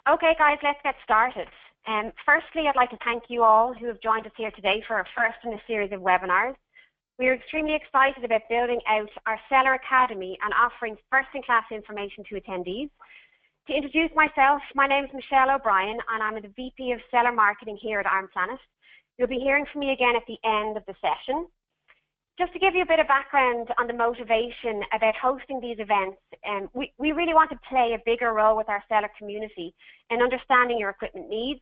Okay, guys, let's get started. Firstly, I'd like to thank you all who have joined us here today for our first in a series of webinars. We are extremely excited about building out our Seller Academy and offering first-in-class information to attendees. To introduce myself, my name is Michelle O'Brien, and I'm the VP of Seller Marketing here at IronPlanet. You'll be hearing from me again at the end of the session. Just to give you a bit of background on the motivation about hosting these events, we really want to play a bigger role with our seller community in understanding your equipment needs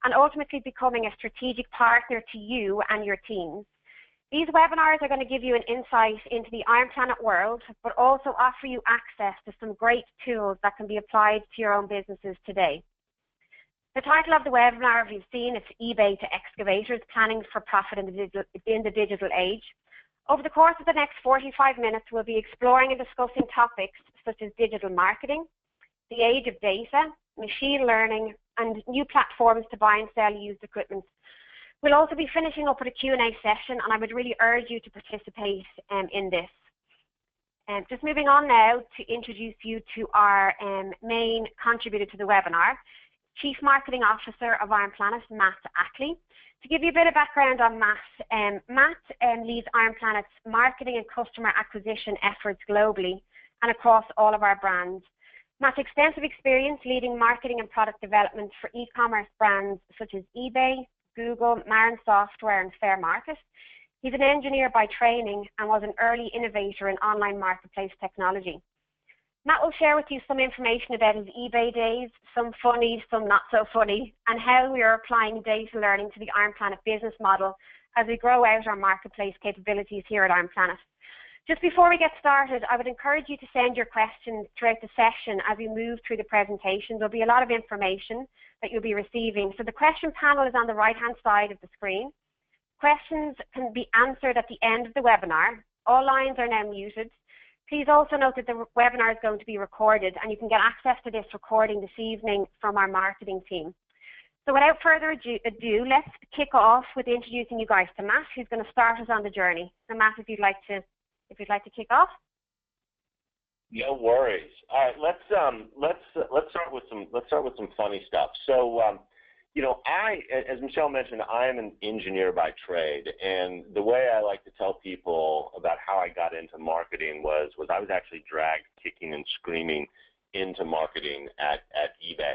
and ultimately becoming a strategic partner to you and your teams. These webinars are going to give you an insight into the IronPlanet world, but also offer you access to some great tools that can be applied to your own businesses today. The title of the webinar, you've seen, it's eBay to Excavators, Planning for Profit in the Digital Age. Over the course of the next 45 minutes, we'll be exploring and discussing topics such as digital marketing, the age of data, machine learning, and new platforms to buy and sell used equipment. We'll also be finishing up with a Q&A session, and I would really urge you to participate in this. Just moving on now to introduce you to our main contributor to the webinar, Chief Marketing Officer of IronPlanet, Matt Ackley. To give you a bit of background on Matt, Matt leads IronPlanet's marketing and customer acquisition efforts globally and across all of our brands. Matt's extensive experience leading marketing and product development for e-commerce brands such as eBay, Google, Marin Software, and Fair Market. He's an engineer by training and was an early innovator in online marketplace technology. Matt will share with you some information about his eBay days, some funny, some not so funny, and how we are applying data learning to the IronPlanet business model as we grow out our marketplace capabilities here at IronPlanet. Just before we get started, I would encourage you to send your questions throughout the session as we move through the presentation. There'll be a lot of information that you'll be receiving. So the question panel is on the right-hand side of the screen. Questions can be answered at the end of the webinar. All lines are now muted. Please also note that the webinar is going to be recorded, and you can get access to this recording this evening from our marketing team. So without further ado, let's kick off with introducing you guys to Matt, who's going to start us on the journey. So Matt, if you'd like to kick off. No worries. All right, let's start with some funny stuff. So, you know, as Michelle mentioned, I am an engineer by trade, and the way I like to tell people about how I got into marketing was I was actually dragged kicking and screaming into marketing at eBay,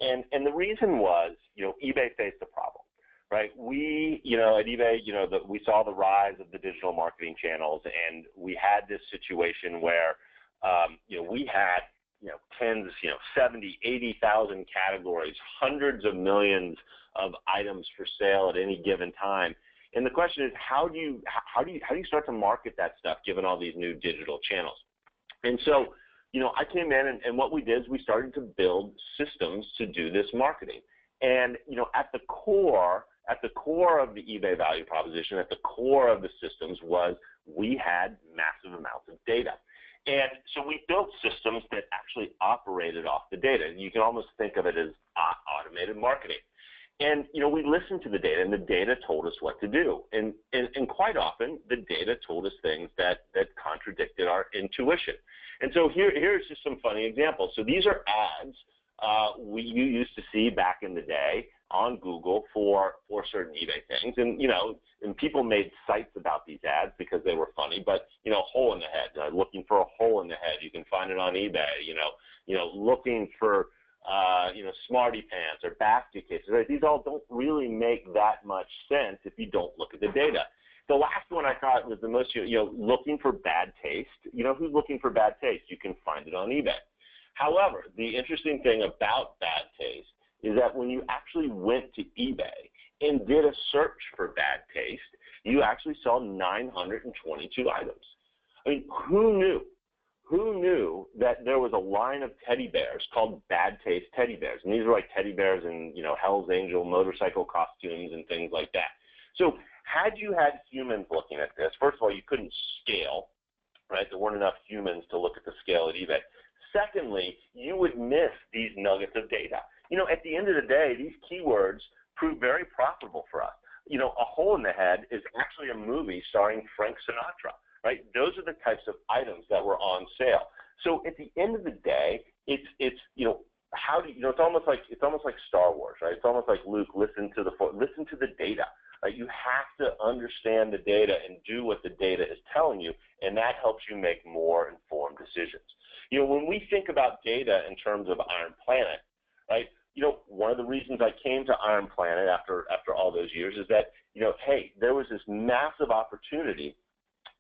and the reason was, you know, eBay faced a problem, right? We, you know, at eBay, you know, we saw the rise of the digital marketing channels, and we had this situation where, you know, we had, you know, tens, you know, 70, 80,000 categories, hundreds of millions of items for sale at any given time. And the question is, how do you start to market that stuff given all these new digital channels? And so, you know, I came in and what we did is we started to build systems to do this marketing. And, you know, at the core of the eBay value proposition, at the core of the systems was we had massive amounts of data. And so we built systems that actually operated off the data. You can almost think of it as automated marketing. And, you know, we listened to the data, and the data told us what to do. And quite often, the data told us things that contradicted our intuition. And so here's just some funny examples. So these are ads you used to see back in the day on Google for certain eBay things, and you know, and people made sites about these ads because they were funny. But you know, hole in the head, looking for a hole in the head, you can find it on eBay. You know, looking for you know, smarty pants or basket cases. Right? These all don't really make that much sense if you don't look at the data. The last one I thought was the most, you know, looking for bad taste. You know, who's looking for bad taste? You can find it on eBay. However, the interesting thing about bad taste is that when you actually went to eBay and did a search for bad taste, you actually saw 922 items. I mean, who knew? Who knew that there was a line of teddy bears called Bad Taste Teddy Bears? And these are like teddy bears in, you know, Hell's Angel motorcycle costumes and things like that. So had you had humans looking at this, first of all, you couldn't scale, right? There weren't enough humans to look at the scale at eBay. Secondly, you would miss these nuggets of data. You know, at the end of the day, these keywords prove very profitable for us. You know, A Hole in the Head is actually a movie starring Frank Sinatra, right? Those are the types of items that were on sale. So at the end of the day, it's you know, how do you know? It's almost like Star Wars, right? It's almost like Luke, listen to the data. Right? You have to understand the data and do what the data is telling you, and that helps you make more informed decisions. When we think about data in terms of IronPlanet, right? One of the reasons I came to IronPlanet after all those years is that, hey, there was this massive opportunity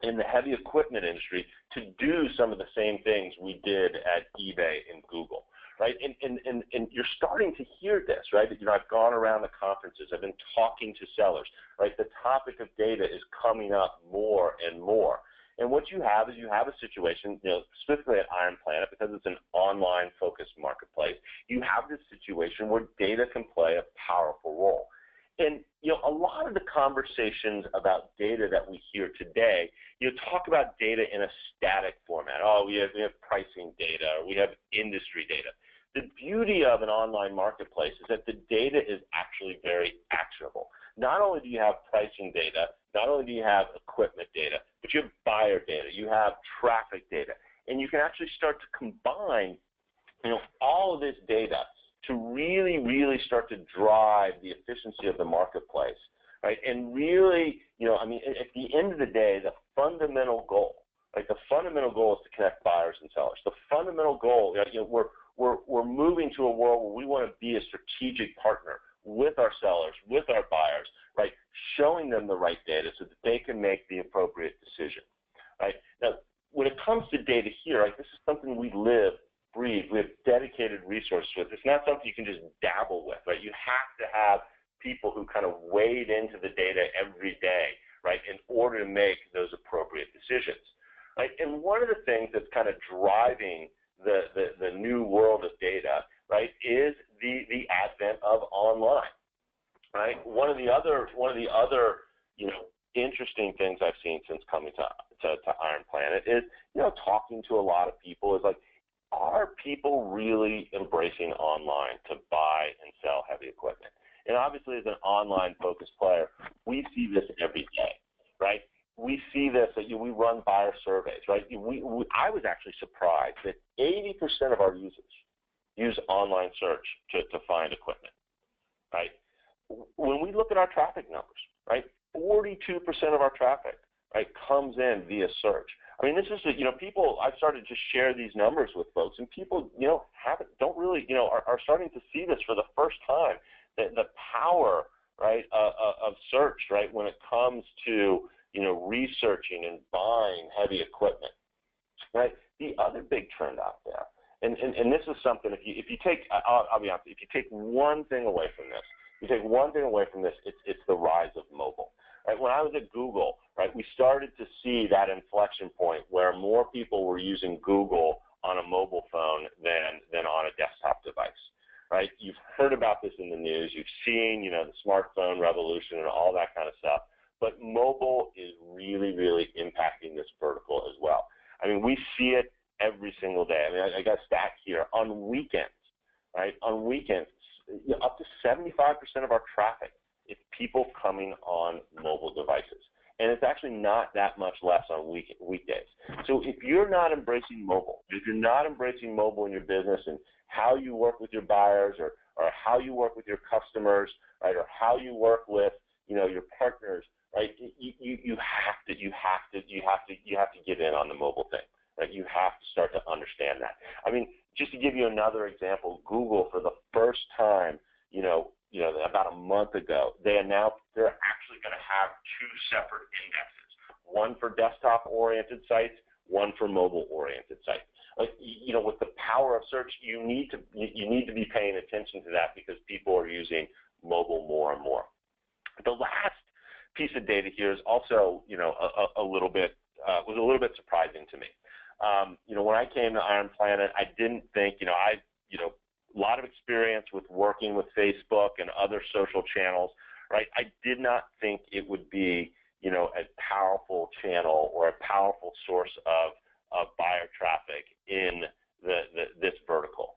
in the heavy equipment industry to do some of the same things we did at eBay and Google. Right, and you're starting to hear this, right? I've gone around the conferences, I've been talking to sellers, right? The topic of data is coming up more and more. And what you have is a situation, specifically at IronPlanet, because it's an online-focused marketplace, you have this situation where data can play a powerful role. And a lot of the conversations about data that we hear today, talk about data in a static format. Oh, we have pricing data, or we have industry data. The beauty of an online marketplace is that the data is actually very actionable. Not only do you have pricing data, not only do you have equipment data, but you have buyer data, you have traffic data, and you can actually start to combine, all of this data to really, really start to drive the efficiency of the marketplace, right? And really, at the end of the day, the fundamental goal, right? The fundamental goal is to connect buyers and sellers. The fundamental goal, we're moving to a world where we want to be a strategic partner with our sellers, with our buyers, right? Showing them the right data so that they can make the appropriate decision, right? Now, when it comes to data here, right, this is something we live, breathe. We have dedicated resources with. It's not something you can just dabble with, right? You have to have people who kind of wade into the data every day, right, in order to make those appropriate decisions, right? And one of the things that's kind of driving the new world of data, right, is the advent of online, right? One of the other interesting things I've seen since coming to IronPlanet is talking to a lot of people is like, are people really embracing online to buy and sell heavy equipment? And obviously, as an online-focused player, we see this every day, right? We see this, we run buyer surveys, right? I was actually surprised that 80% of our users use online search to find equipment, right? When we look at our traffic numbers, right, 42% of our traffic, right, comes in via search. I mean, this is, people, I've started to share these numbers with folks, and people, are starting to see this for the first time, the power, right, of search, right, when it comes to, researching and buying heavy equipment, right? The other big trend out there, and this is something, if you take, I'll be honest, if you take one thing away from this, it's the rise of mobile. Right? When I was at Google, right, we started to see that inflection point where more people were using Google on a mobile phone than on a desktop device. Right? You've heard about this in the news. You've seen, the smartphone revolution and all that kind of stuff. But mobile is really, really impacting this vertical as well. I mean, we see it every single day. I mean, I got a stat here. On weekends, right? On weekends, up to 75% of our traffic is people coming on mobile devices. And it's actually not that much less on weekdays. So if you're not embracing mobile, if you're not embracing mobile in your business and how you work with your buyers or how you work with your customers, right, or how you work with, your partners, right, you have to get in on the mobile thing, right? You have to start to understand that. I mean, just to give you another example, Google for the first time, about a month ago, they announced they're actually going to have two separate indexes, one for desktop-oriented sites, one for mobile-oriented sites. Like, with the power of search, you need to be paying attention to that because people are using mobile more and more. The last piece of data here is also, a little bit surprising to me. When I came to IronPlanet, I didn't think, a lot of experience with working with Facebook and other social channels, right? I did not think it would be, a powerful channel or a powerful source of buyer traffic in this vertical.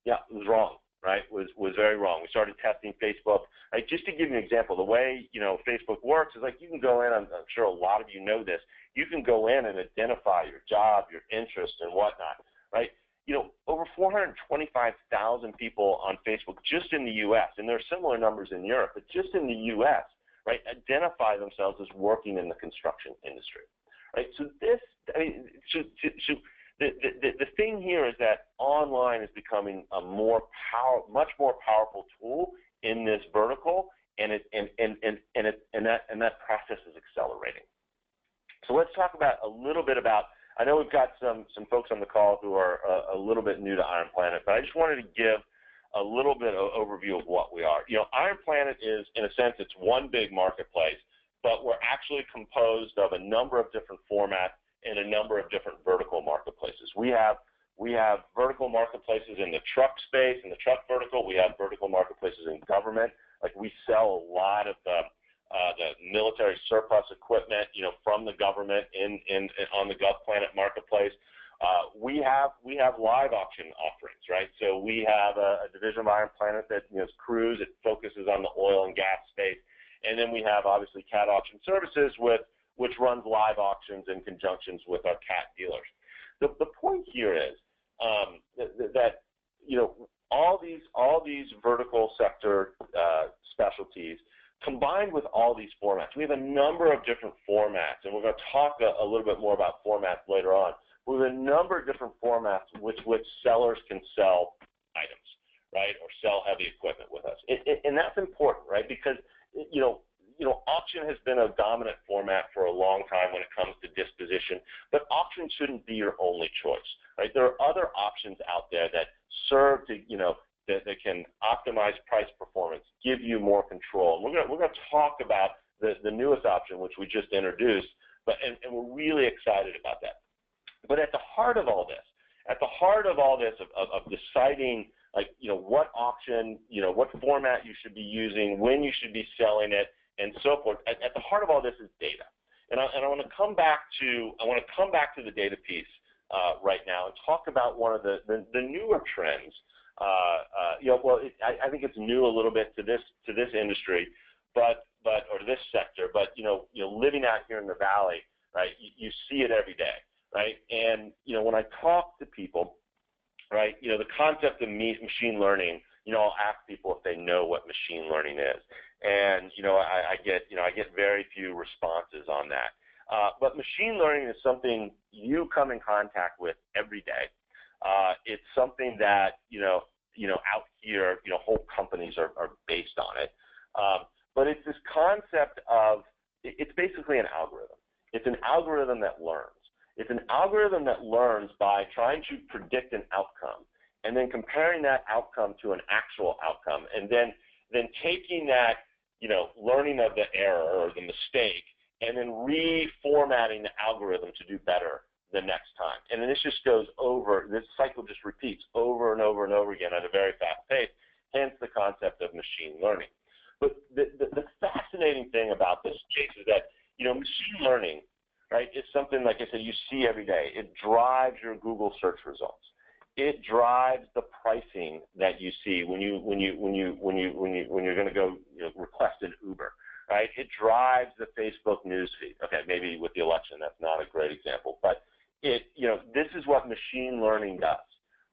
It was wrong, right? Was very wrong. We started testing Facebook. Right? Just to give you an example, the way, Facebook works is like you can go in, I'm sure a lot of you know this, you can go in and identify your job, your interests, and whatnot, right? Over over 425,000 people on Facebook just in the U.S., and there are similar numbers in Europe, but just in the U.S., right, identify themselves as working in the construction industry, right? So this, I mean, the thing here is that online is becoming a much more powerful tool in this vertical, and that process is accelerating. So let's talk about a little bit about. I know we've got some folks on the call who are a little bit new to IronPlanet, but I just wanted to give a little bit of overview of what we are. You know, IronPlanet is, in a sense, it's one big marketplace, but we're actually composed of a number of different formats and a number of different vertical marketplaces. We have vertical marketplaces in the truck space, in the truck vertical. We have vertical marketplaces in government. Like, we sell a lot of the military surplus equipment, you know, from the government on the GovPlanet marketplace. We have live auction offerings, right? So we have a division of IronPlanet that, you know, is Cruise. It focuses on the oil and gas space, and then we have obviously CAT Auction Services, which runs live auctions in conjunctions with our CAT dealers. The point here is that, you know, all these vertical sector specialties, combined with all these formats, we have a number of different formats, and we're going to talk a little bit more about formats later on. We have a number of different formats which sellers can sell items, right, or sell heavy equipment with us, and that's important, right, because you know, auction has been a dominant format for a long time when it comes to disposition, but auction shouldn't be your only choice, right? There are other options out there that serve to, you know, that can optimize price performance, give you more control. And we're going to talk about the newest option, which we just introduced, and we're really excited about that. But at the heart of all this, of deciding, like, you know, what auction, you know, what format you should be using, when you should be selling it, and so forth, at the heart of all this is data. And I want to come back to the data piece right now and talk about one of the newer trends. You know, well, I think it's new a little bit to this industry, or this sector, but you know, living out here in the Valley, right? You see it every day, right? And you know, when I talk to people, right, you know, the concept of machine learning, you know, I'll ask people if they know what machine learning is, and you know, I get very few responses on that. But machine learning is something you come in contact with every day. It's something that you know, out here, you know, whole companies are based on it. But it's this concept of, it's basically an algorithm. It's an algorithm that learns. It's an algorithm that learns by trying to predict an outcome and then comparing that outcome to an actual outcome, and then taking that, you know, learning of the error or the mistake, and then reformatting the algorithm to do better the next time. And then this just goes over, this cycle just repeats over and over and over again at a very fast pace, hence the concept of machine learning. But the fascinating thing about this case is that, you know, machine learning, right, is something, like I said, you see every day. It drives your Google search results. It drives the pricing that you see when you're going to go, you know, request an Uber, right? It drives the Facebook newsfeed. Okay, maybe with the election, that's not a great example, but you know, this is what machine learning does,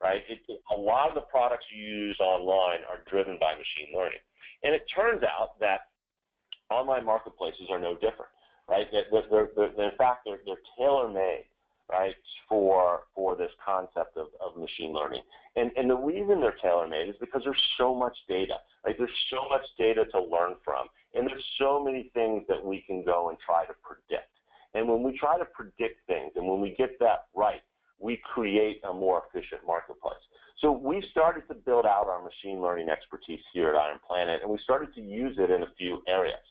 right? A lot of the products you use online are driven by machine learning, and it turns out that online marketplaces are no different, right? In fact, they're tailor-made, right, for this concept of machine learning. And the reason they're tailor-made is because there's so much data, right? There's so much data to learn from, and there's so many things that we can go and try to predict. And when we try to predict things, and when we get that right, we create a more efficient marketplace. So we started to build out our machine learning expertise here at IronPlanet, and we started to use it in a few areas.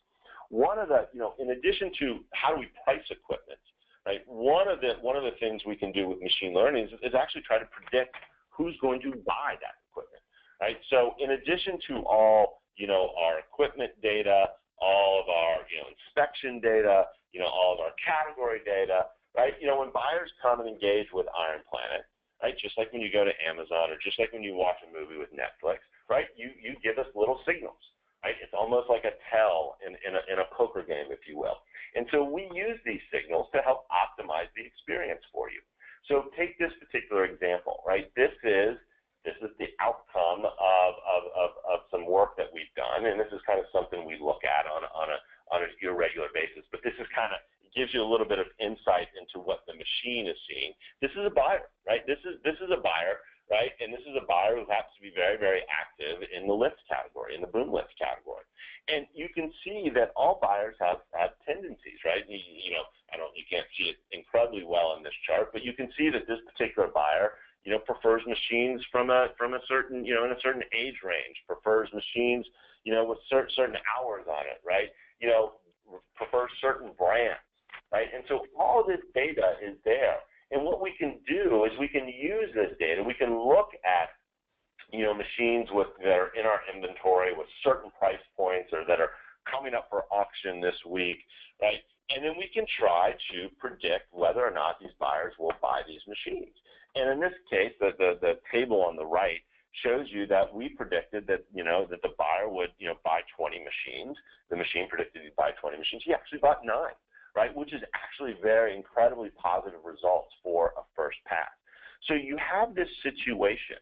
One of the, you know, in addition to how do we price equipment, right? One of the things we can do with machine learning is actually try to predict who's going to buy that equipment, right? So in addition to all, you know, our equipment data, all of our, you know, inspection data, you know, all of our category data, right? You know, when buyers come and engage with IronPlanet, right, just like when you go to Amazon or just like when you watch a movie with Netflix, right, you give us little signals, right? It's almost like a tell in a poker game, if you will. And so we use these signals to help optimize the experience for you. So take this particular example, right? This is This is the outcome of some work that we've done, and this is kind of something we look at on an irregular basis. But this is kind of gives you a little bit of insight into what the machine is seeing. This is a buyer, right? This is a buyer, right? And this is a buyer who happens to be very, very active in the lift category, in the boom lift category. And you can see that all buyers have tendencies, right? You know, you can't see it incredibly well in this chart, but you can see that this particular buyer, you know, prefers machines from a certain, you know, in a certain age range, prefers machines, you know, with certain hours on it, right? You know, prefers certain brands. Right? And so all of this data is there. And what we can do is we can use this data. We can look at, you know, machines that are in our inventory with certain price points or that are coming up for auction this week, right? And then we can try to predict whether or not these buyers will buy these machines. And in this case, the table on the right shows you that we predicted that, you know, that the buyer would, you know, buy 20 machines. The machine predicted he'd buy 20 machines. He actually bought 9. Right, which is actually very incredibly positive results for a first pass. So you have this situation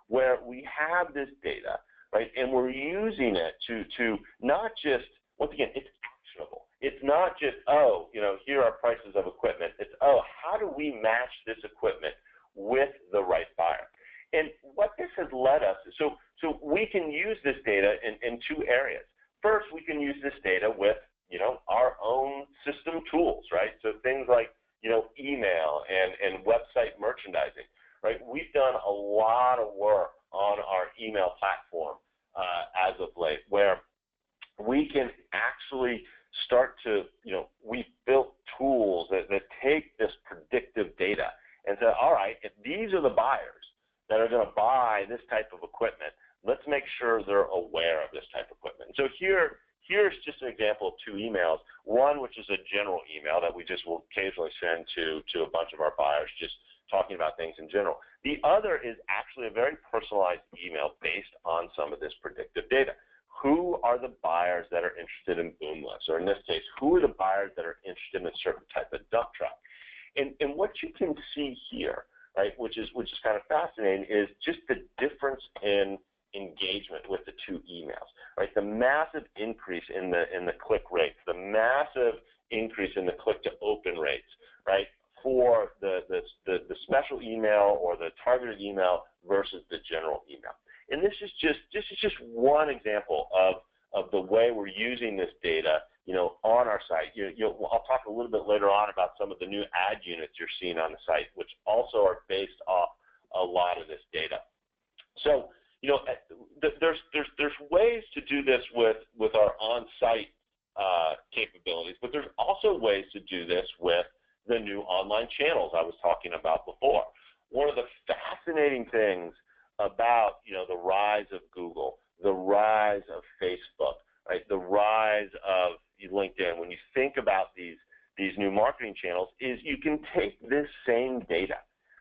where we have this data, right, and we're using it to not just, once again, it's actionable. It's not just, oh, you know, here are prices of equipment. It's, oh, how do we match this equipment with the right buyer? And what this has led us, so we can use this data in 2 areas. First, we can use this data with, you know, our own system tools, right? So things like, you know, email and website merchandising, right? We've done a lot of work on our email platform as of late, where we can actually start to, you know, we've built tools that take this predictive data and say, all right, if these are the buyers that are going to buy this type of equipment, let's make sure they're aware of this type of equipment. So here's just an example of 2 emails. One, which is a general email that we just will occasionally send to a bunch of our buyers, just talking about things in general. The other is actually a very personalized email based on some of this predictive data. Who are the buyers that are interested in boom lifts? Or in this case, who are the buyers that are interested in a certain type of dump truck? And what you can see here, right, which is kind of fascinating, is just the difference in engagement with the 2 emails, right? The massive increase in the click rates, the massive increase in the click to open rates, right? For the special email or the targeted email versus the general email. And this is just one example of the way we're using this data, you know, on our site. I'll talk a little bit later on about some of the new ad units you're seeing on the site, which also are based off a lot of this data. So, you know, there's ways to do this with our on-site capabilities, but there's also ways to do this with the new online channels I was talking about before. One of the fascinating things about, you know, the rise of Google, the rise of Facebook, right, the rise of LinkedIn, when you think about these new marketing channels, is you can take this same data,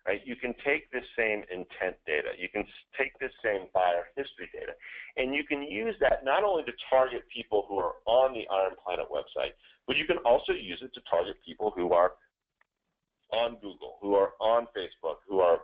right? You can take this same intent data, you can take this same buyer history data, and you can use that not only to target people who are on the IronPlanet website, but you can also use it to target people who are on Google, who are on Facebook, who are,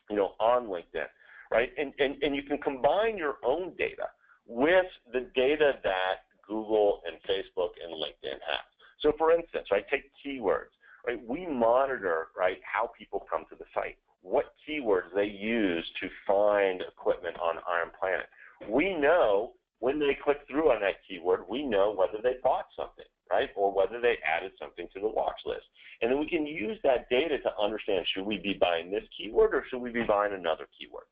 you know, on LinkedIn, right? And you can combine your own data with the data that Google and Facebook and LinkedIn have. So for instance, right, take keywords, right? We monitor, right, how people come to the site, what keywords they use to find equipment on IronPlanet. We know when they click through on that keyword, we know whether they bought something, right, or whether they added something to the watch list. And then we can use that data to understand, should we be buying this keyword or should we be buying another keyword,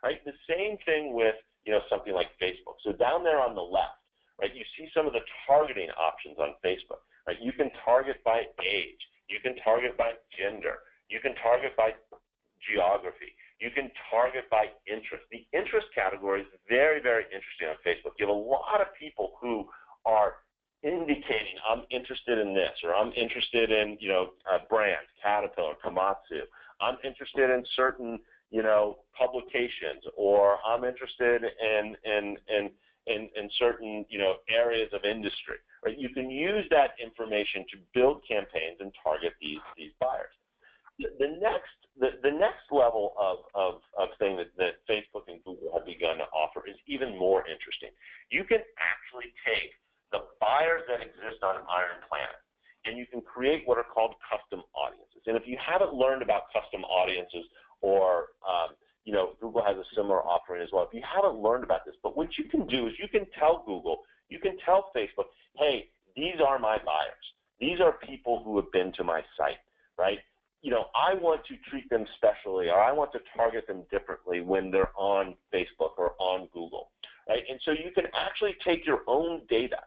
right? The same thing with, you know, something like Facebook. So down there on the left, right, you see some of the targeting options on Facebook, right? You can target by age, you can target by gender, you can target by geography, you can target by interest. The interest category is very, very interesting on Facebook. You have a lot of people who are indicating, I'm interested in this, or I'm interested in, you know, brands, Caterpillar, Komatsu. I'm interested in certain, you know, publications, or I'm interested in certain, you know, areas of industry. Right? You can use that information to build campaigns and target these buyers. The next level of thing that Facebook and Google have begun to offer is even more interesting. You can actually take the buyers that exist on IronPlanet, and you can create what are called custom audiences. And if you haven't learned about custom audiences, or Google has a similar offering as well. If you haven't learned about this, but what you can do is you can tell Google, you can tell Facebook, hey, these are my buyers. These are people who have been to my site, right? I want to treat them specially, or I want to target them differently when they're on Facebook or on Google, right? And so you can actually take your own data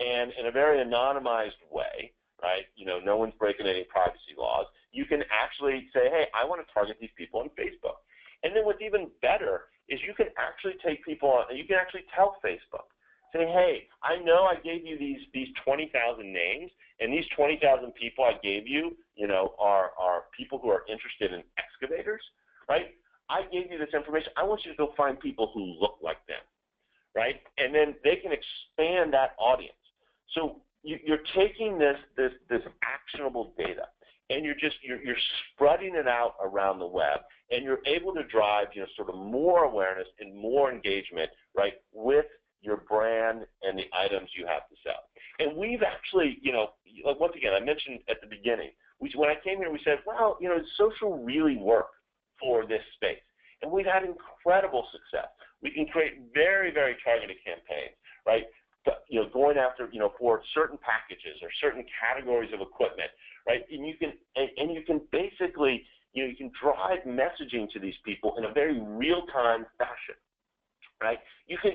and in a very anonymized way, right? No one's breaking any privacy laws. You can actually say, hey, I want to target these people on Facebook. And then what's even better is you can actually take people on, you can actually tell Facebook, say, hey, I know I gave you these 20,000 names, and these 20,000 people I gave you, are people who are interested in excavators, right? I gave you this information. I want you to go find people who look like them, right? And then they can expand that audience. So you're taking this actionable data, and you're spreading it out around the web, and you're able to drive sort of more awareness and more engagement, right, with your brand and the items you have to sell. And we've actually, once again, I mentioned at the beginning, when I came here, we said, well, does social really work for this space? And we've had incredible success. We can create very, very targeted campaigns, right? But, going after, for certain packages or certain categories of equipment, right? And you can basically, you can drive messaging to these people in a very real-time fashion, right? You can,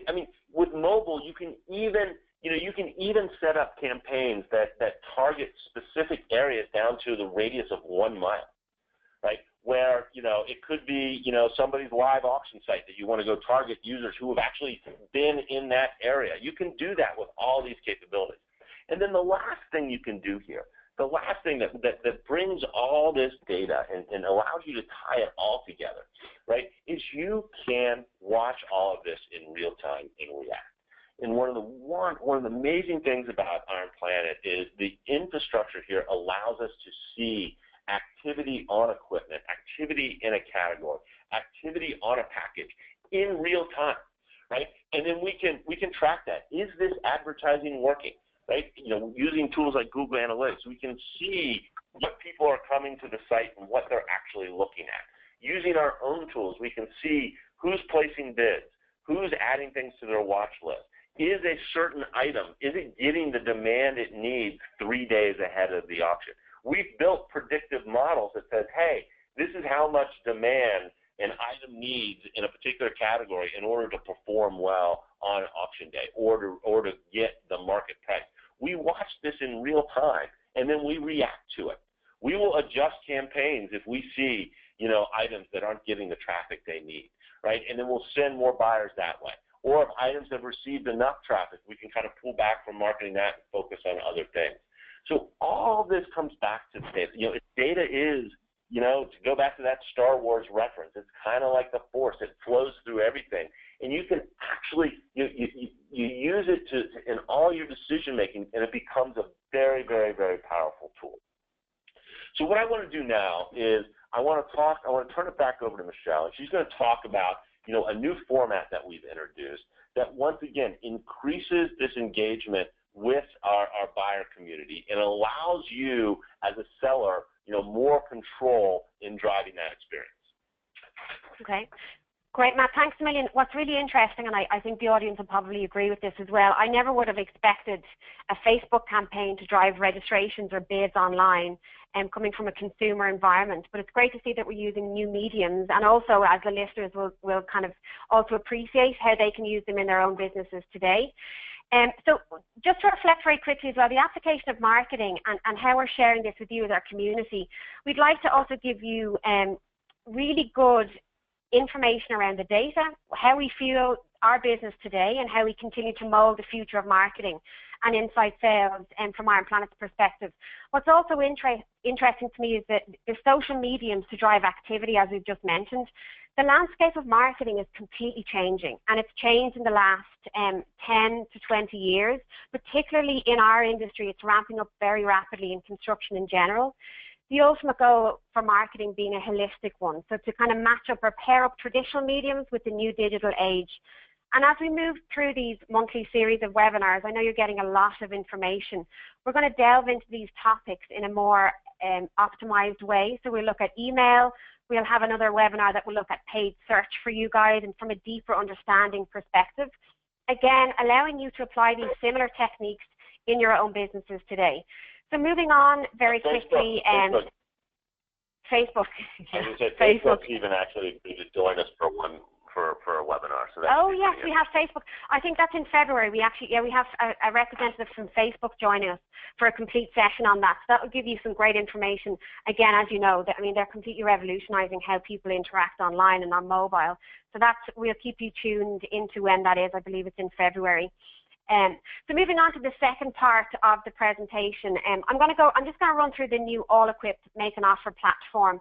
with mobile, you can even set up campaigns that target specific areas down to the radius of 1 mile, right? Where, it could be, somebody's live auction site that you want to go target users who have actually been in that area. You can do that with all these capabilities. And then the last thing you can do here, the last thing that brings all this data and allows you to tie it all together, right, is you can watch all of this in real time and react. And one of the amazing things about IronPlanet is the infrastructure here allows us to see activity on equipment, activity in a category, activity on a package in real time, right? And then we can track that. Is this advertising working, right? Using tools like Google Analytics, we can see what people are coming to the site and what they're actually looking at. Using our own tools, we can see who's placing bids, who's adding things to their watch list. Is a certain item, is it getting the demand it needs 3 days ahead of the auction? We've built predictive models that says, hey, this is how much demand an item needs in a particular category in order to perform well on auction day or to get the market price. We watch this in real time, and then we react to it. We will adjust campaigns if we see, items that aren't getting the traffic they need, right? And then we'll send more buyers that way. Or if items have received enough traffic, we can kind of pull back from marketing that and focus on other things. So all this comes back to data. Data is, to go back to that Star Wars reference, it's kind of like the Force. It flows through everything. And you can actually, you use it in all your decision making, and it becomes a very, very, very powerful tool. So what I want to do now is I want to turn it back over to Michelle, and she's going to talk about a new format that we've introduced that once again increases this engagement with our buyer community and allows you as a seller, more control in driving that experience. Okay. Great, Matt. Thanks a million. What's really interesting, and I think the audience will probably agree with this as well, I never would have expected a Facebook campaign to drive registrations or bids online coming from a consumer environment. But it's great to see that we're using new mediums, and also as the listeners will kind of also appreciate how they can use them in their own businesses today. So just to reflect very quickly as well, the application of marketing and how we're sharing this with you as our community, we'd like to also give you really good information around the data, how we feel our business today, and how we continue to mold the future of marketing and inside sales from IronPlanet's perspective. What's also interesting to me is that the social mediums to drive activity, as we've just mentioned. The landscape of marketing is completely changing, and it's changed in the last 10 to 20 years, particularly in our industry. It's ramping up very rapidly in construction in general. the ultimate goal for marketing being a holistic one. So to kind of match up or pair up traditional mediums with the new digital age. And as we move through these monthly series of webinars, I know you're getting a lot of information. We're going to delve into these topics in a more optimized way. So we'll look at email. We'll have another webinar that will look at paid search for you guys and from a deeper understanding perspective. Again, allowing you to apply these similar techniques in your own businesses today. So moving on very quickly, Facebook. I was going to say Facebook's even actually agreed to join us for a webinar. So oh yes, we have Facebook. I think that's in February. We actually, we have a representative from Facebook joining us for a complete session on that. So that will give you some great information. Again, as you know, they're completely revolutionizing how people interact online and on mobile. So we'll keep you tuned into when that is. I believe it's in February. So moving on to the second part of the presentation, I'm just going to run through the new all-equipped Make an Offer platform.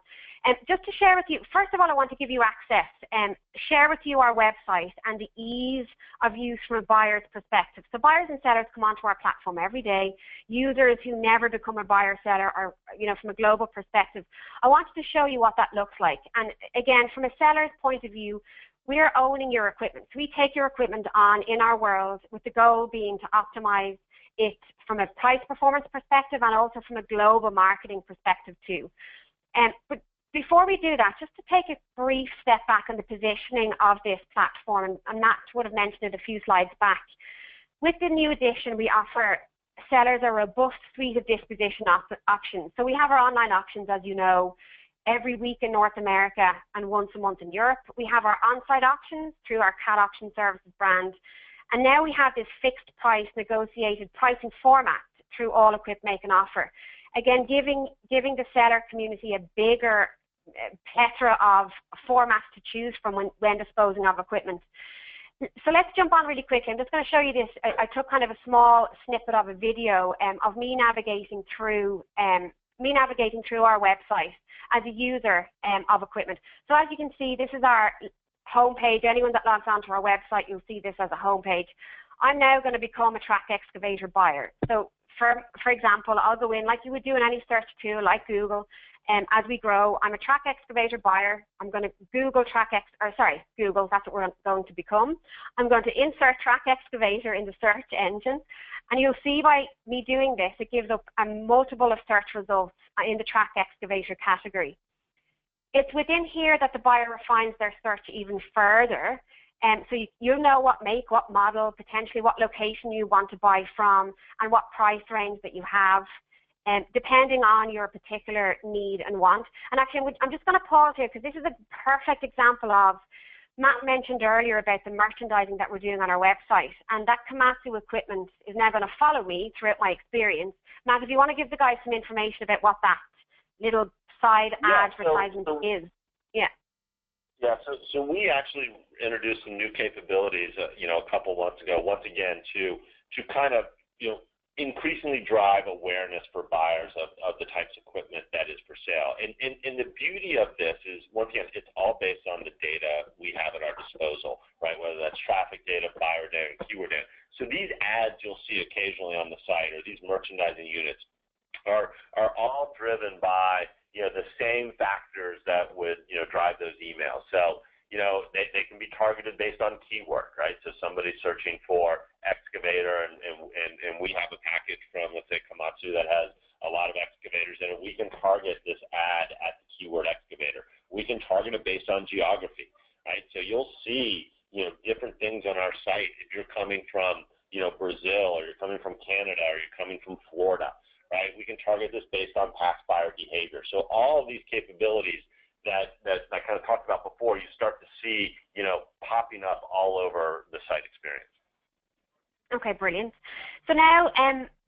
Just to share with you, first of all, I want to give you access and share with you our website and the ease of use from a buyer's perspective. So buyers and sellers come onto our platform every day. Users who never become a buyer-seller, or from a global perspective, I wanted to show you what that looks like. And again, from a seller's point of view, we're owning your equipment. So we take your equipment on in our world with the goal being to optimize it from a price performance perspective and also from a global marketing perspective too. But before we do that, just to take a brief step back on the positioning of this platform, and Matt would have mentioned it a few slides back. With the new edition, we offer sellers a robust suite of disposition options. So we have our online auctions, as you know, every week in North America and once a month in Europe. We have our on-site auctions through our CAT Auction Services brand. And now we have this fixed price negotiated pricing format through All Equip Make an Offer. Again, giving the seller community a bigger plethora of formats to choose from when disposing of equipment. So let's jump on really quickly. I'm just going to show you this. I took kind of a small snippet of a video of me navigating through our website as a user of equipment. So as you can see, this is our homepage. Anyone that logs onto our website, you'll see this as a homepage. I'm now going to become a track excavator buyer. So for example, I'll go in like you would do in any search tool like Google. As we grow, I'm a track excavator buyer. I'm going to Google Google, that's what we're going to become. I'm going to insert track excavator in the search engine. And you'll see by me doing this, it gives up a multiple of search results in the track excavator category. It's within here that the buyer refines their search even further. So you'll know what make, what model, potentially what location you want to buy from, and what price range that you have, depending on your particular need and want. And actually, I'm just going to pause here because this is a perfect example of, Matt mentioned earlier about the merchandising that we're doing on our website, and that Komatsu equipment is now going to follow me throughout my experience. Matt, if you want to give the guys some information about what that little side advertisement is. Yeah, so we actually introduced some new capabilities, a couple months ago, once again, to kind of, increasingly drive awareness for buyers of the types of equipment that is for sale. And the beauty of this is, once again, it's all based on the data we have at our disposal, right? Whether that's traffic data, buyer data, and keyword data. So these ads you'll see occasionally on the site, or these merchandising units, are all driven by, the same factors that would, drive those emails. So, they can be targeted based on keyword, right? So somebody's searching for excavator, and we have a package from, let's say, Komatsu that has a lot of excavators in it. We can target this ad at the keyword excavator. We can target it based on geography, right? So you'll see, different things on our site if you're coming from, Brazil, or you're coming from Canada, or you're coming from Florida, right? We can target this based on past buyer behavior. So all of these capabilities that I kind of talked about before, you start to see, popping up all over the site experience. Okay, brilliant. So now,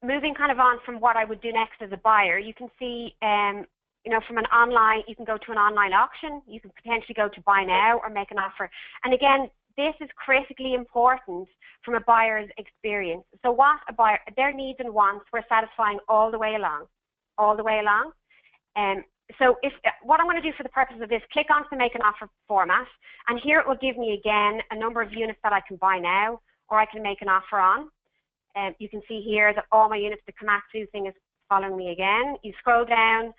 moving kind of on from what I would do next as a buyer, you can see, from an online, you can go to an online auction, you can potentially go to buy now or make an offer. And again, this is critically important from a buyer's experience. So what a buyer, their needs and wants, we're satisfying all the way along. So what I'm going to do for the purpose of this, click onto the Make an Offer format, and here it will give me again a number of units that I can buy now or I can make an offer on. You can see here that all my units, the Komatsu thing is following me again. You scroll down,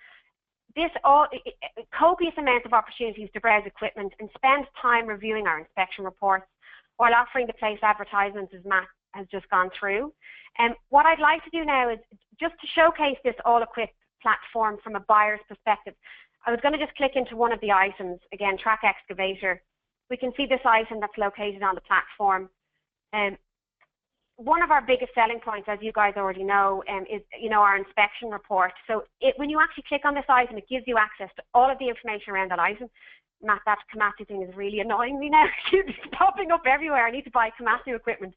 copious amounts of opportunities to browse equipment and spend time reviewing our inspection reports while offering to place advertisements, as Matt has just gone through. And what I'd like to do now is just to showcase this all-equipped platform from a buyer's perspective. I was going to just click into one of the items, again, Track Excavator. We can see this item that's located on the platform. One of our biggest selling points, as you guys already know, is our inspection report. So when you actually click on this item, it gives you access to all of the information around that item. Matt, that Komatsu thing is really annoying me now. It's popping up everywhere. I need to buy Komatsu equipment.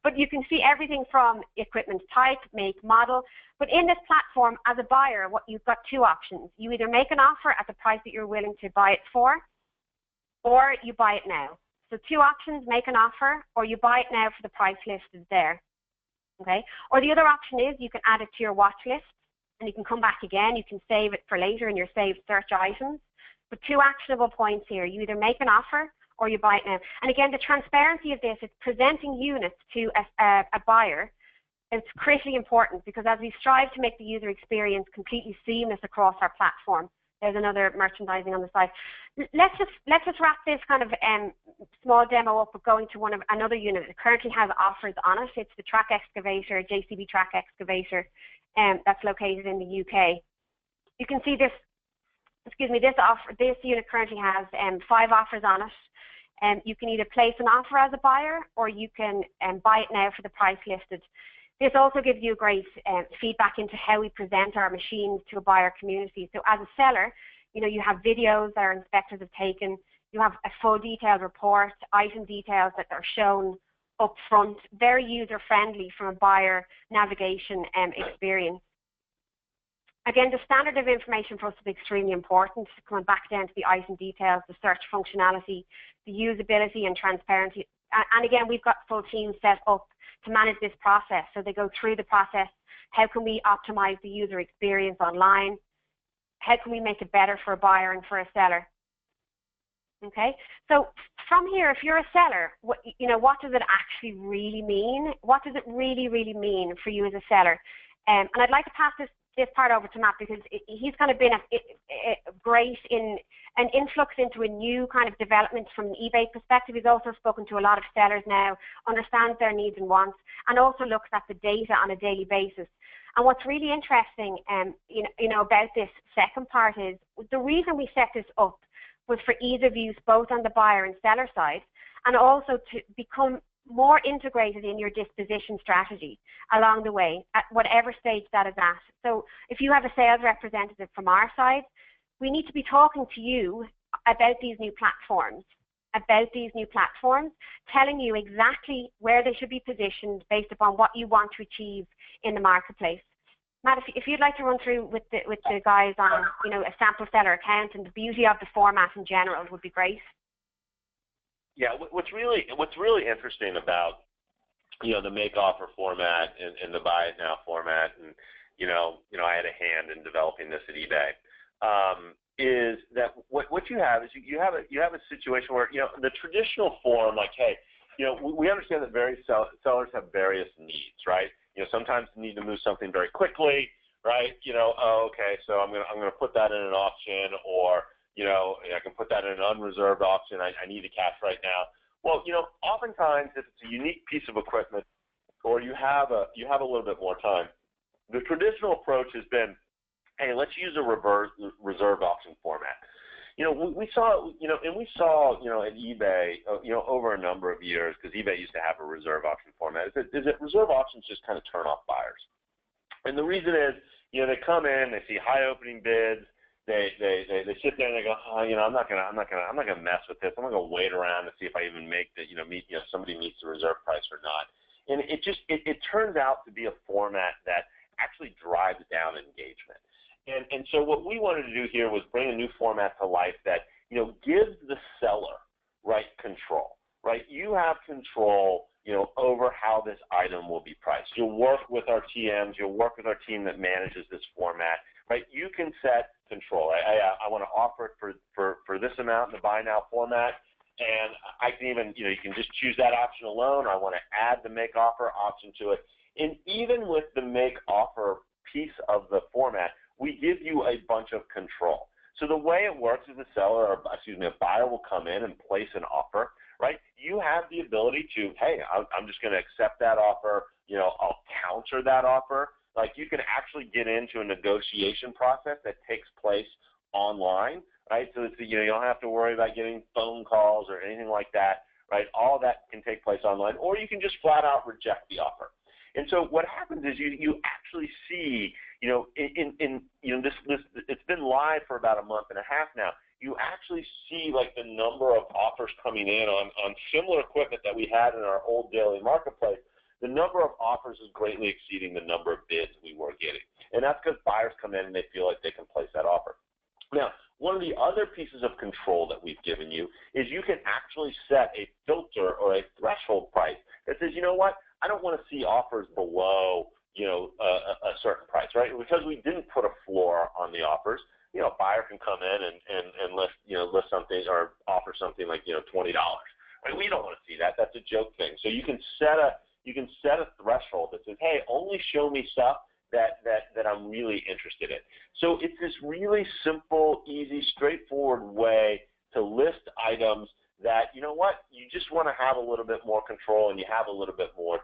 But you can see everything from equipment type, make, model. But in this platform, as a buyer, you've got two options. You either make an offer at the price that you're willing to buy it for, or you buy it now. So two options: make an offer, or you buy it now for the price listed there. Okay? Or the other option is you can add it to your watch list, and you can come back again. You can save it for later in your saved search items. But two actionable points here: you either make an offer or you buy it now. And again, the transparency of this is presenting units to a buyer. It's critically important, because as we strive to make the user experience completely seamless across our platform, there's another merchandising on the side. Let's just wrap this kind of small demo up with going to another unit that currently has offers on it. It's the Track Excavator, JCB Track Excavator, that's located in the UK. You can see this. This unit currently has 5 offers on it. You can either place an offer as a buyer, or you can buy it now for the price listed. This also gives you great feedback into how we present our machines to a buyer community. So as a seller, you have videos that our inspectors have taken. You have a full detailed report, item details that are shown up front, very user-friendly from a buyer navigation experience. Again, the standard of information for us is extremely important, coming back down to the item details, the search functionality, the usability and transparency. And again, we've got full teams set up to manage this process. So they go through the process. How can we optimize the user experience online? How can we make it better for a buyer and for a seller? Okay, so from here, if you're a seller, what does it actually really mean? What does it really, really mean for you as a seller? And I'd like to pass this part over to Matt, because he's kind of been great in an influx into a new kind of development from an eBay perspective. He's also spoken to a lot of sellers now, understands their needs and wants, and also looks at the data on a daily basis. And what's really interesting, about this second part is the reason we set this up was for ease of use, both on the buyer and seller side, and also to become more integrated in your disposition strategy along the way at whatever stage that is at. So if you have a sales representative from our side, we need to be talking to you about these new platforms, telling you exactly where they should be positioned based upon what you want to achieve in the marketplace. Matt, if you'd like to run through with the guys on a sample seller account and the beauty of the format in general would be great. Yeah, what's really interesting about the make offer format and the buy it now format, and I had a hand in developing this at eBay, is that what you have is you have a situation where the traditional form, like, hey, we understand that various sellers have various needs, right? Sometimes they need to move something very quickly, right? Okay, so I'm gonna put that in an auction, or I can put that in an unreserved auction. I need the cash right now. Well, oftentimes if it's a unique piece of equipment, or you have a little bit more time, the traditional approach has been, hey, let's use a reserved auction format. We saw at eBay, over a number of years, because eBay used to have a reserve auction format, is that reserve auctions just kind of turn off buyers. And the reason is, they come in, they see high opening bids, they sit there and they go, I'm not gonna mess with this. I'm gonna wait around to see if I even make the somebody meets the reserve price or not. And it turns out to be a format that actually drives down engagement. And so what we wanted to do here was bring a new format to life that gives the seller control. Right, you have control over how this item will be priced. You'll work with our TMs. You'll work with our team that manages this format. Right, you can set control. I want to offer it for this amount in the buy now format, and I can even you can just choose that option alone. I want to add the make offer option to it, and even with the make offer piece of the format, we give you a bunch of control. So the way it works is a buyer will come in and place an offer, right? You have the ability to, hey, I'm just going to accept that offer. I'll counter that offer. Like, you can actually get into a negotiation process that takes place online, right? So it's, you don't have to worry about getting phone calls or anything like that, right? All that can take place online, or you can just flat out reject the offer. And so what happens is you actually see, it's been live for about a month and a half now. You actually see like the number of offers coming in on similar equipment that we had in our old daily marketplace. The number of offers is greatly exceeding the number of bids we were getting. And that's because buyers come in and they feel like they can place that offer. Now, one of the other pieces of control that we've given you is you can actually set a filter or a threshold price that says, you know what, I don't want to see offers below, a certain price, right? Because we didn't put a floor on the offers, a buyer can come in and list something or offer something like, $20. Right? We don't want to see that. That's a joke thing. So you can set a threshold that says, hey, only show me stuff that I'm really interested in. So it's this really simple, easy, straightforward way to list items that, you just want to have a little bit more control, and you have a little bit more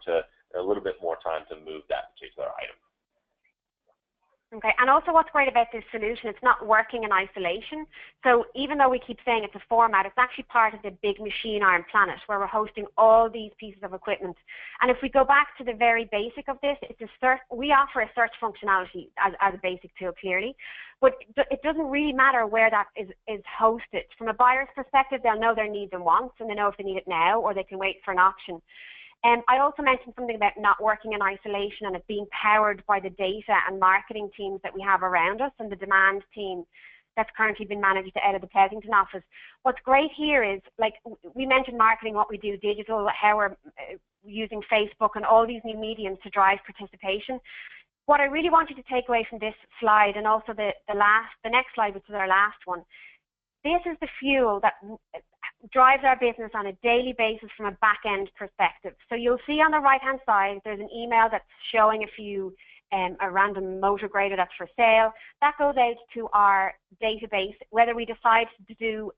time to move that particular item. Okay, and also what's great about this solution, it's not working in isolation. So even though we keep saying it's a format, it's actually part of the big machine IronPlanet, where we're hosting all these pieces of equipment. And if we go back to the very basic of this, we offer a search functionality as a basic tool, clearly, but it doesn't really matter where that is hosted. From a buyer's perspective, they'll know their needs and wants, and they know if they need it now or they can wait for an auction. I also mentioned something about not working in isolation and it being powered by the data and marketing teams that we have around us and the demand team that's currently been managed out of the Pleasanton office. What's great here is, like we mentioned marketing, what we do, digital, how we're using Facebook and all these new mediums to drive participation. What I really want you to take away from this slide, and also the next slide, which is our last one, this is the fuel that drives our business on a daily basis from a back-end perspective. So you'll see on the right-hand side, there's an email that's showing a random motor grader that's for sale. That goes out to our database, whether we decide to do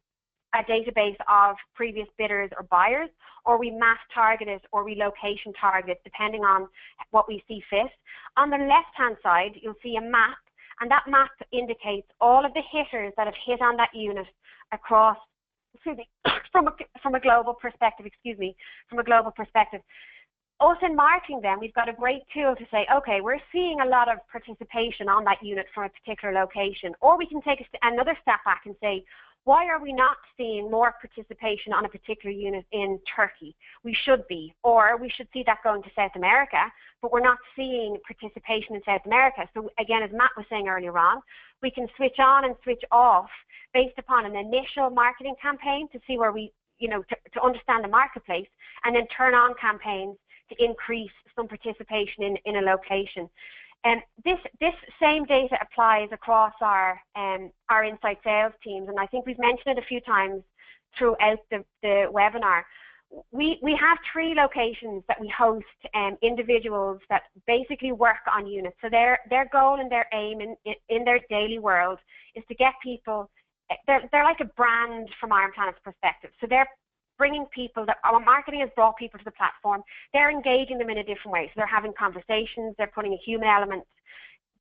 a database of previous bidders or buyers, or we mass target it, or we location target it, depending on what we see fit. On the left-hand side, you'll see a map, and that map indicates all of the hitters that have hit on that unit across, from a global perspective, Us in marketing then, we've got a great tool to say, okay, we're seeing a lot of participation on that unit from a particular location. Or we can take another step back and say, why are we not seeing more participation on a particular unit in Turkey? We should be, or we should see that going to South America, but we're not seeing participation in South America. So again, as Matt was saying earlier on, we can switch on and switch off based upon an initial marketing campaign to see where we, to understand the marketplace, and then turn on campaigns to increase some participation in a location. And this same data applies across our inside sales teams, and I think we've mentioned it a few times throughout the webinar. We have 3 locations that we host individuals that basically work on units. So their goal and their aim in their daily world is to get people. They're like a brand from IronPlanet's perspective. So they're bringing people, that our marketing has brought people to the platform. They're engaging them in a different way. So they're having conversations, they're putting a human element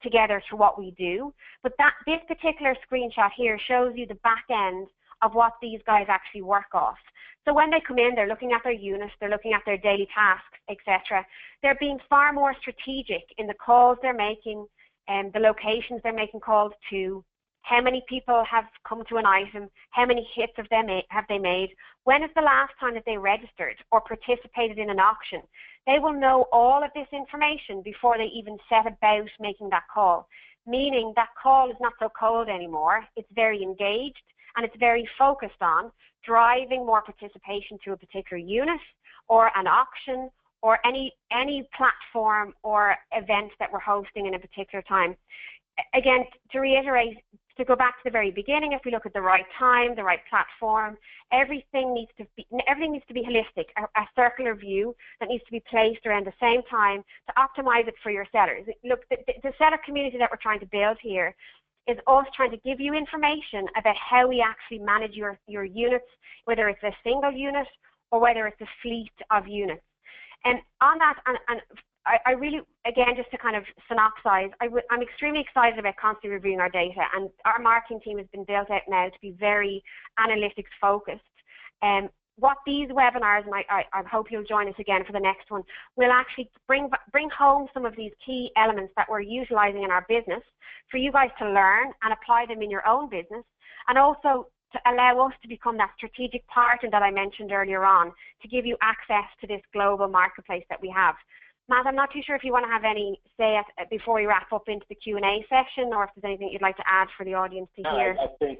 together to what we do. But this particular screenshot here shows you the back end of what these guys actually work off. So when they come in, they're looking at their units, they're looking at their daily tasks, etc. They're being far more strategic in the calls they're making and the locations they're making calls to. How many people have come to an item? How many hits have they made? When is the last time that they registered or participated in an auction? They will know all of this information before they even set about making that call, meaning that call is not so cold anymore. It's very engaged, and it's very focused on driving more participation to a particular unit or an auction or any platform or event that we're hosting in a particular time. Again, to reiterate, to go back to the very beginning, if we look at the right time, the right platform, everything needs to be holistic, a circular view that needs to be placed around the same time to optimize it for your sellers. Look, the seller community that we're trying to build here is us trying to give you information about how we actually manage your units, whether it's a single unit or whether it's a fleet of units. And on that, and I really, again, just to kind of synopsize, I'm extremely excited about constantly reviewing our data, and our marketing team has been built out now to be very analytics focused. What these webinars, and I hope you'll join us again for the next one, will actually bring home some of these key elements that we're utilizing in our business for you guys to learn and apply them in your own business, and also to allow us to become that strategic partner that I mentioned earlier on, to give you access to this global marketplace that we have. Matt, I'm not too sure if you want to have any say before we wrap up into the Q&A session, or if there's anything you'd like to add for the audience to hear. I think,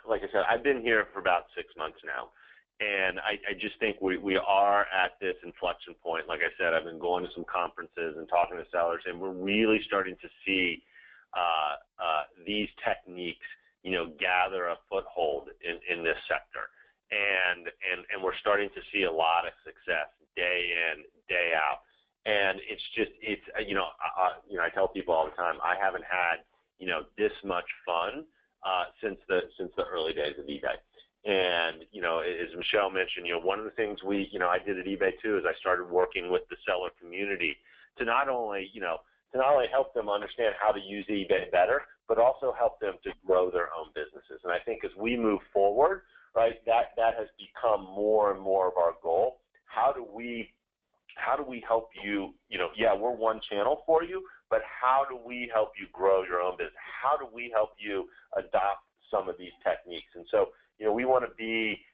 like I said, I've been here for about 6 months now, and I just think we are at this inflection point. Like I said, I've been going to some conferences and talking to sellers, and we're really starting to see these techniques, gather a foothold in this sector. And we're starting to see a lot of success day in, day out. And I tell people all the time, I haven't had, this much fun since the early days of eBay. And, as Michelle mentioned, one of the things I did at eBay too is I started working with the seller community to not only help them understand how to use eBay better, but also help them to grow their own businesses. And I think as we move forward, right, that has become more and more of our goal. How do we help you, we're one channel for you, but how do we help you grow your own business? How do we help you adopt some of these techniques? And so, we want to be,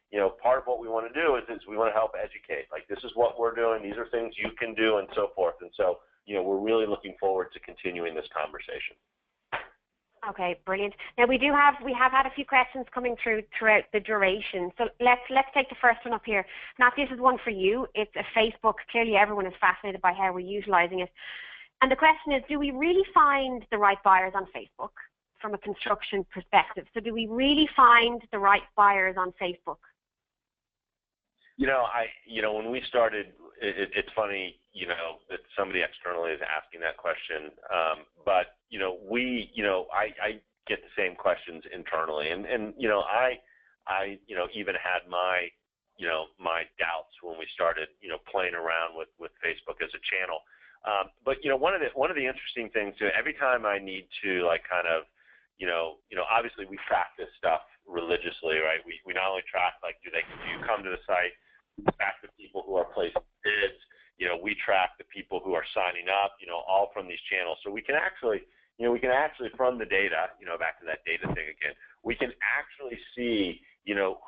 part of what we want to do is we want to help educate. Like, this is what we're doing, these are things you can do, and so forth. And so, we're really looking forward to continuing this conversation. Okay, brilliant. Now we have had a few questions coming throughout the duration. So let's take the first one up here. Now this is one for you. It's a Facebook. Clearly everyone is fascinated by how we're utilizing it. And the question is, do we really find the right buyers on Facebook from a construction perspective? So do we really find the right buyers on Facebook? When we started, it's funny, that somebody externally is asking that question. But I get the same questions internally, and I even had my doubts when we started, playing around with Facebook as a channel. But one of the interesting things too, every time I need to obviously we track this stuff religiously, right? We not only track do you come to the site, we track the people who are placing bids, we track the people who are signing up, all from these channels. So we can actually from the data, back to that data thing again, we can actually see,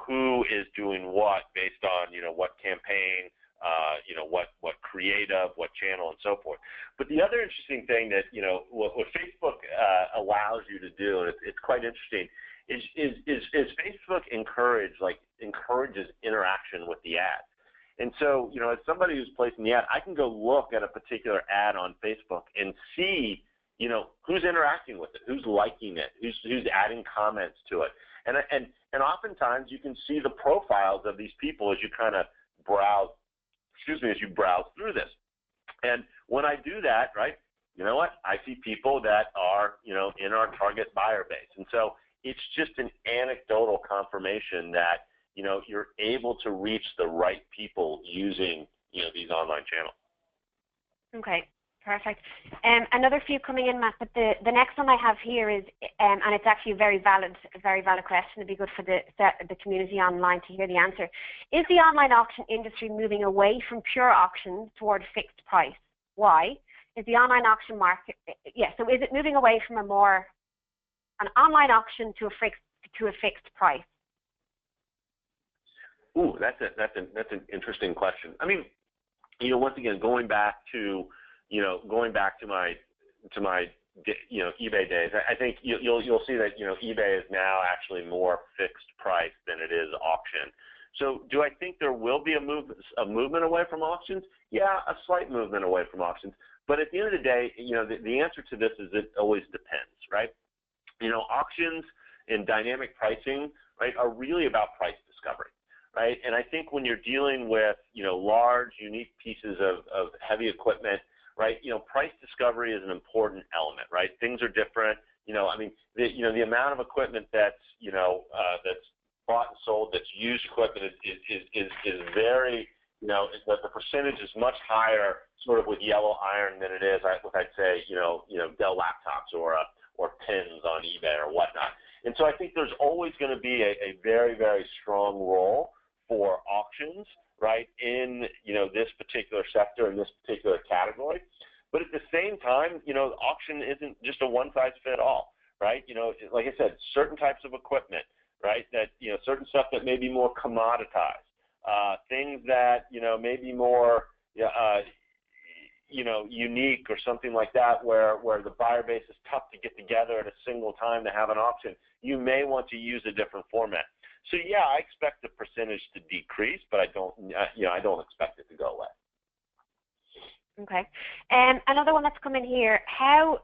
who is doing what based on, what campaign, what creative, what channel, and so forth. But the other interesting thing that, what Facebook allows you to do, and it's quite interesting, is Facebook encourages interaction with the ad. And so, as somebody who's placing the ad, I can go look at a particular ad on Facebook and see, who's interacting with it, who's liking it, who's adding comments to it. And oftentimes you can see the profiles of these people as you kind of browse through this. And when I do that, right, you know what? I see people that are, in our target buyer base. And so it's just an anecdotal confirmation that, you're able to reach the right people using, these online channels. Okay, perfect. Another few coming in, Matt, but the next one I have here is, and it's actually a very valid question. It'd be good for the community online to hear the answer. Is the online auction industry moving away from pure auctions toward fixed price? Why? Is the online auction market, so is it moving away from an online auction to a fixed price? Ooh, that's an interesting question. I mean, once again, going back to my eBay days, I think you'll see that eBay is now actually more fixed price than it is auction. So do I think there will be a movement away from auctions? Yeah, a slight movement away from auctions. But at the end of the day, the answer to this is it always depends, right? Auctions and dynamic pricing, right, are really about price discovery, right? And I think when you're dealing with, large, unique pieces of heavy equipment, right, price discovery is an important element, right? Things are different. The amount of equipment that's bought and sold that's used equipment is very, the percentage is much higher sort of with yellow iron than it is with, I'd say, Dell laptops or pins on eBay or whatnot. And so I think there's always going to be a very, very strong role for auctions, right, in, this particular sector, in this particular category. But at the same time, auction isn't just a one-size-fits-all, right? Like I said, certain types of equipment, right, that, certain stuff that may be more commoditized, things that, may be more, unique or something like that where the buyer base is tough to get together at a single time to have an auction, you may want to use a different format. So yeah, I expect the percentage to decrease, but I don't expect it to go away. Okay. Another one that's come in here,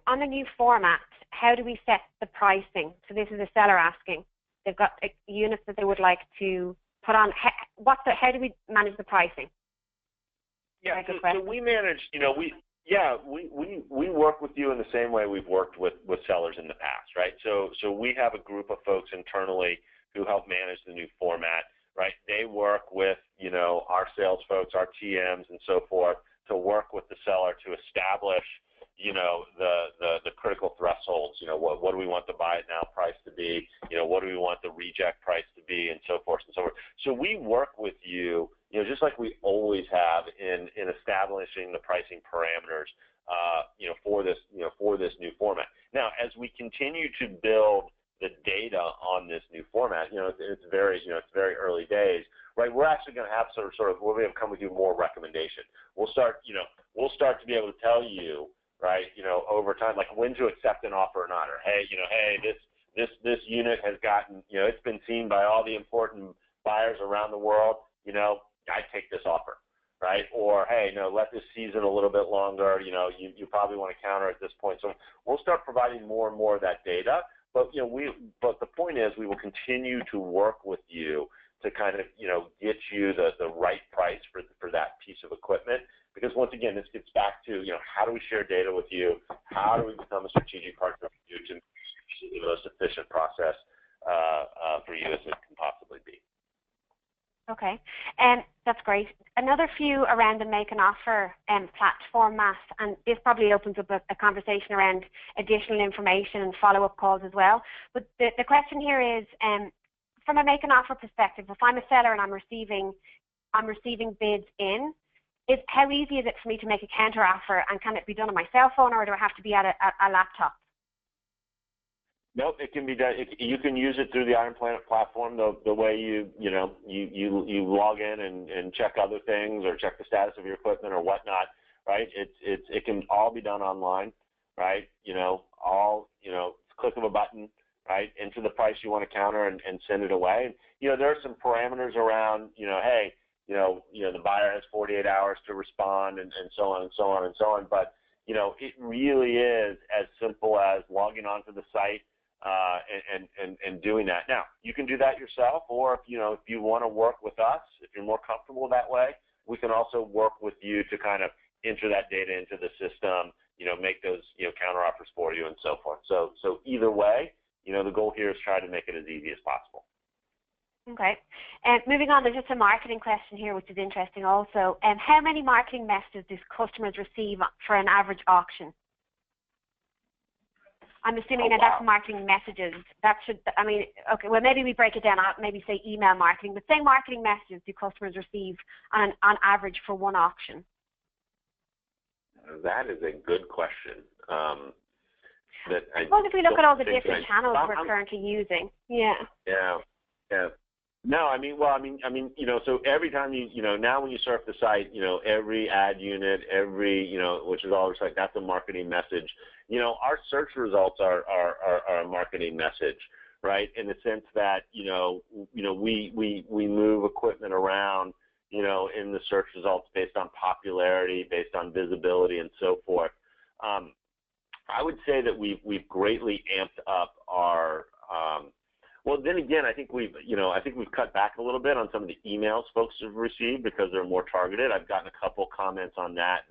on the new format, how do we set the pricing? So this is a seller asking. They've got units that they would like to put on. How do we manage the pricing? Yeah, so we manage, we work with you in the same way we've worked with sellers in the past, right? So we have a group of folks internally who help manage the new format, right? They work with, our sales folks, our TMs and so forth to work with the seller to establish, the critical thresholds, what do we want the buy it now price to be, what do we want the reject price to be, and so forth and so forth. So we work with you, just like we always have in establishing the pricing parameters, for this new format. Now, as we continue to build the data on this new format, it's very early days, right? We're actually going to have sort of we're going to come with you more recommendation. We'll start to be able to tell you, right, over time, like when to accept an offer or not, or hey, this unit has gotten, it's been seen by all the important buyers around the world, I take this offer, right? Or hey, no, let this season a little bit longer, you probably want to counter at this point. So we'll start providing more and more of that data. But but the point is, we will continue to work with you to kind of get you the right price for that piece of equipment. Because once again, this gets back to how do we share data with you? How do we become a strategic partner with you to make the most efficient process for you as it can possibly be? Okay, that's great. Another few around the make an offer platform, Matt, and this probably opens up a conversation around additional information and follow-up calls as well. But the question here is, from a make an offer perspective, if I'm a seller and I'm receiving bids in, how easy is it for me to make a counter offer, and can it be done on my cell phone, or do I have to be at a laptop? Nope, it can be done. You can use it through the IronPlanet platform. The way you log in and check other things or check the status of your equipment or whatnot, right? It can all be done online, right? Click of a button, right? Enter the price you want to counter and send it away. And, there are some parameters around, hey, the buyer has 48 hours to respond and so on and so on and so on. But it really is as simple as logging onto the site. And doing that. Now, you can do that yourself, or if you want to work with us, if you're more comfortable that way, we can also work with you to kind of enter that data into the system, make those counter offers for you and so forth. So either way, the goal here is try to make it as easy as possible. Okay. Moving on, there's just a marketing question here, which is interesting also. How many marketing messages do customers receive for an average auction? I'm assuming that's marketing messages. Okay, well, maybe we break it down. I'll maybe say email marketing, but say marketing messages do customers receive on average for one auction? That is a good question. I suppose if we look at all the different channels we're currently using. Yeah. Yeah. No, so every time now when you surf the site, every ad unit, which is always like, that's a marketing message. Our search results are a marketing message, right? In the sense that, we move equipment around, in the search results based on popularity, based on visibility, and so forth. I would say that we've greatly amped up our. Well, then again, I think we've cut back a little bit on some of the emails folks have received because they're more targeted. I've gotten a couple comments on that,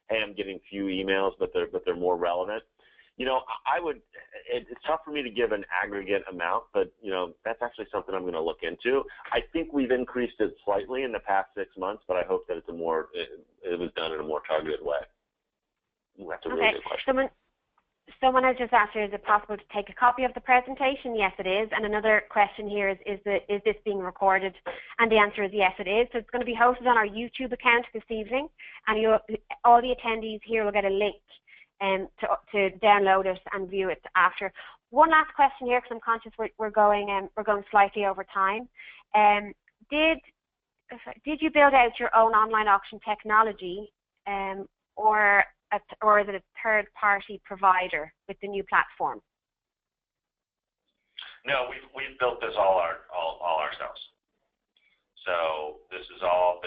hey, I'm getting few emails, but they're more relevant. It's tough for me to give an aggregate amount, but that's actually something I'm going to look into. I think we've increased it slightly in the past 6 months, but I hope that it was done in a more targeted way. That's a really good question. Someone has just asked, is it possible to take a copy of the presentation? Yes, it is. And another question here is this being recorded? And the answer is yes, it is. So it's going to be hosted on our YouTube account this evening, and all the attendees here will get a link to download it and view it after. One last question here, because I'm conscious we're going slightly over time. Did you build out your own online auction technology, or is it a third-party provider with the new platform? No, we've built this all ourselves. So this is all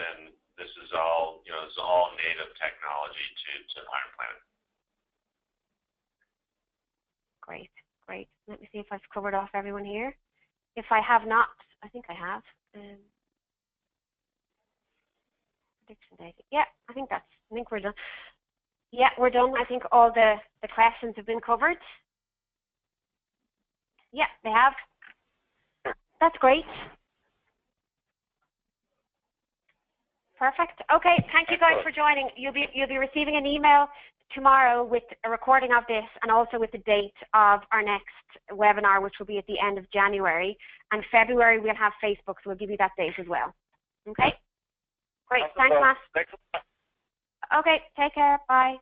native technology to IronPlanet. Great. Let me see if I've covered off everyone here. If I have not, I think I have. Prediction data. Yeah, I think we're done. Yeah, we're done. I think all the questions have been covered. Yeah, they have. That's great. Perfect. Okay, thank you guys for joining. You'll be receiving an email tomorrow with a recording of this and also with the date of our next webinar, which will be at the end of January. And February we'll have Facebook, so we'll give you that date as well. Okay? Great. Thanks, Matt. Thanks a lot. Okay, take care. Bye.